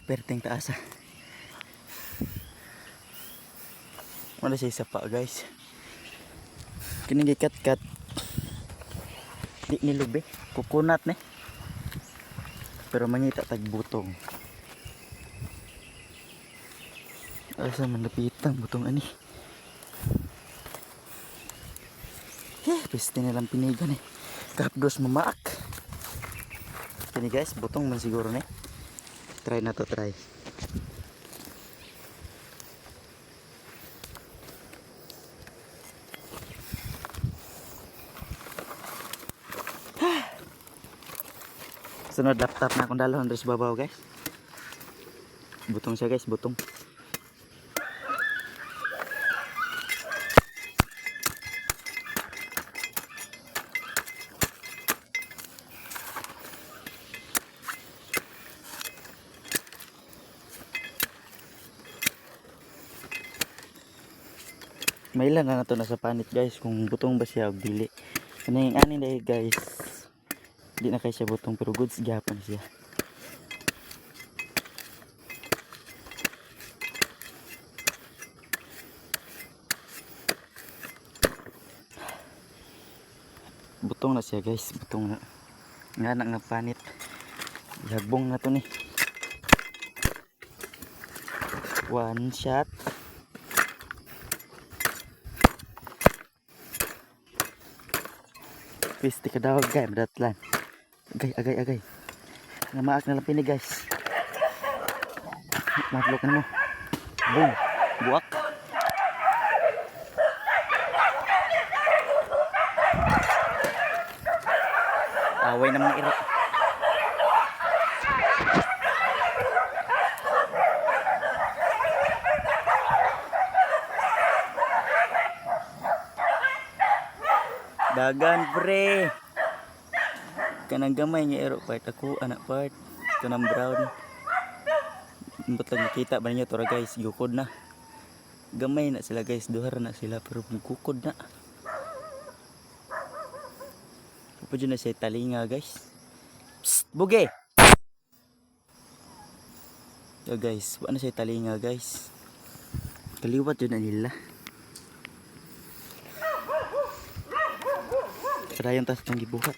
perting taas ah. Wala siya isa pa guys. Kining kat di nilubi, kukunat ni. Pero mangita tag butong. Asa man lapitang butong ani. Piste nilang pinigan eh. Kapdos mamaak. Ini guys, butong man siguro ni. Try na to, try. Sunod laptop na akong dalon dari sa babaw guys. Butong siya guys, butong. May ilan na to nasa panit guys kung butong ba siya o dili. Kaning ani dahil guys. Di na kay siya butong pero goods gyapon siya. Butong na siya guys, butong na. Nga nga panit. Yagbong na to ni. One shot. Piste ka daw guys, madatlan. Agay. Namaak na lang pini guys. Matlok na mo. Boom. Buwak. Away na mga iro. Dagan pre. Kanang gamay nga ero part ako anak part. Kanang brown. Imbot lang nakita ba ninyo tora guys, gukod na. Gamay na sila guys, duhar na sila pero gukod na. Pupo na siya talinga guys. Psst, buge. Yo guys, wala na siya talinga guys. Kaliwat yun na nila. Kadayon tas nang gibuhat.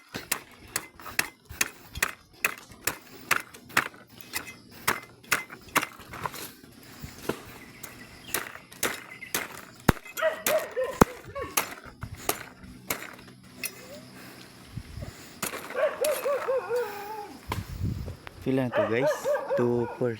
Pila na to guys? 2, 4,